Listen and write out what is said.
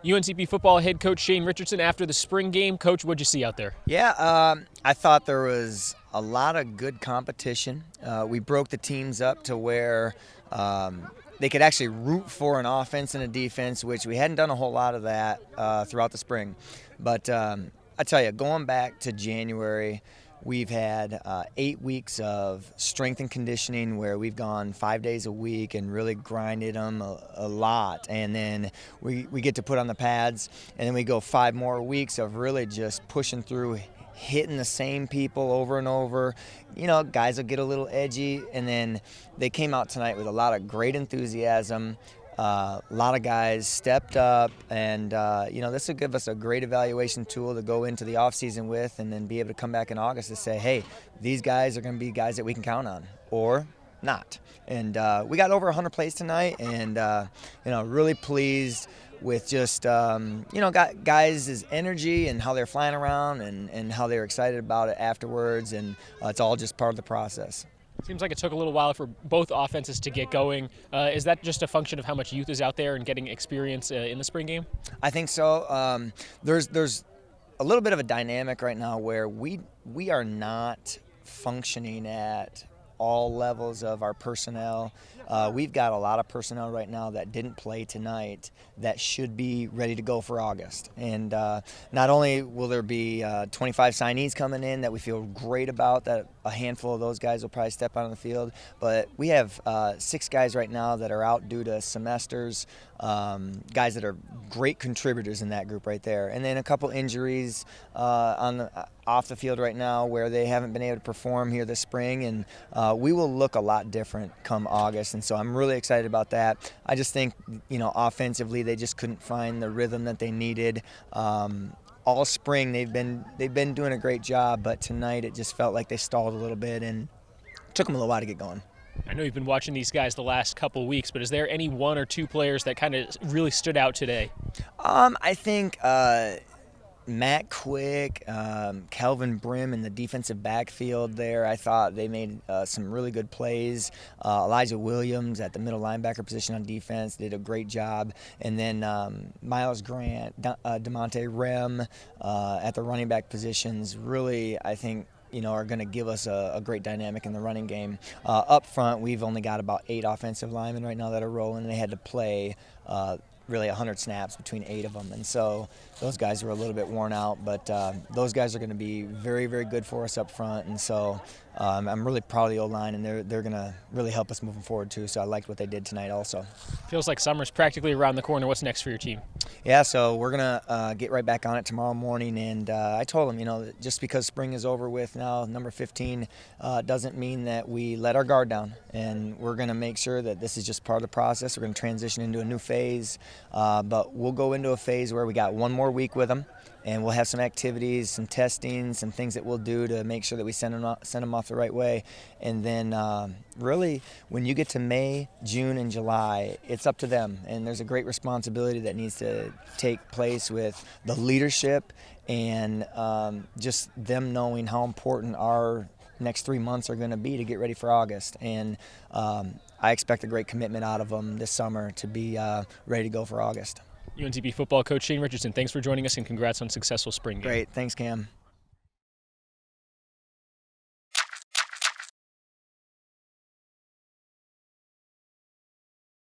UNCP football head coach Shane Richardson after the spring game. Coach, what'd you see out there? Yeah, I thought there was a lot of good competition. We broke the teams up to where they could actually root for an offense and a defense, which we hadn't done a whole lot of that throughout the spring. But I tell you, going back to January, we've had 8 weeks of strength and conditioning where we've gone 5 days a week and really grinded them a lot. And then we get to put on the pads, and then we go 5 more weeks of really just pushing through, hitting the same people over and over. You know, guys will get a little edgy, and then they came out tonight with a lot of great enthusiasm. A lot of guys stepped up, and this will give us a great evaluation tool to go into the offseason with, and then be able to come back in August to say, hey, these guys are going to be guys that we can count on, or not. And we got over 100 plays tonight, and really pleased with just guys' energy and how they're flying around and how they're excited about it afterwards, and it's all just part of the process. Seems like it took a little while for both offenses to get going. Is that just a function of how much youth is out there and getting experience in the spring game? I think so. There's a little bit of a dynamic right now where we are not functioning at all levels of our personnel. We've got a lot of personnel right now that didn't play tonight that should be ready to go for August. And not only will there be 25 signees coming in that we feel great about, that a handful of those guys will probably step out on the field, but we have 6 guys right now that are out due to semesters, guys that are great contributors in that group right there. And then a couple injuries off the field right now where they haven't been able to perform here this spring, and we will look a lot different come August. And so I'm really excited about that. I just think, offensively they just couldn't find the rhythm that they needed. All spring they've been doing a great job, but tonight it just felt like they stalled a little bit and took them a little while to get going. I know you've been watching these guys the last couple weeks, but is there any one or two players that kind of really stood out today? I think Matt Quick, Calvin Brim in the defensive backfield there, I thought they made some really good plays. Elijah Williams at the middle linebacker position on defense did a great job. And then Miles Grant, DeMonte Rem at the running back positions really, I think, are going to give us a great dynamic in the running game. Up front, we've only got about 8 offensive linemen right now that are rolling, and they had to play really 100 snaps between 8 of them. And so those guys were a little bit worn out, but those guys are going to be very, very good for us up front. And so I'm really proud of the O-line, and they're going to really help us moving forward too. So I liked what they did tonight also. Feels like summer's practically around the corner. What's next for your team? Yeah, so we're going to get right back on it tomorrow morning. And I told them, just because spring is over with now, number 15, doesn't mean that we let our guard down. And we're going to make sure that this is just part of the process. We're going to transition into a new phase. But we'll go into a phase where we got 1 more week with them, and we'll have some activities, some testing, some things that we'll do to make sure that we send them off the right way. And then really, when you get to May, June, and July, it's up to them. And there's a great responsibility that needs to take place with the leadership and just them knowing how important our next 3 months are going to be to get ready for August. And I expect a great commitment out of them this summer to be ready to go for August. UNCP football coach Shane Richardson, thanks for joining us, and congrats on a successful spring game. Great. Thanks, Cam.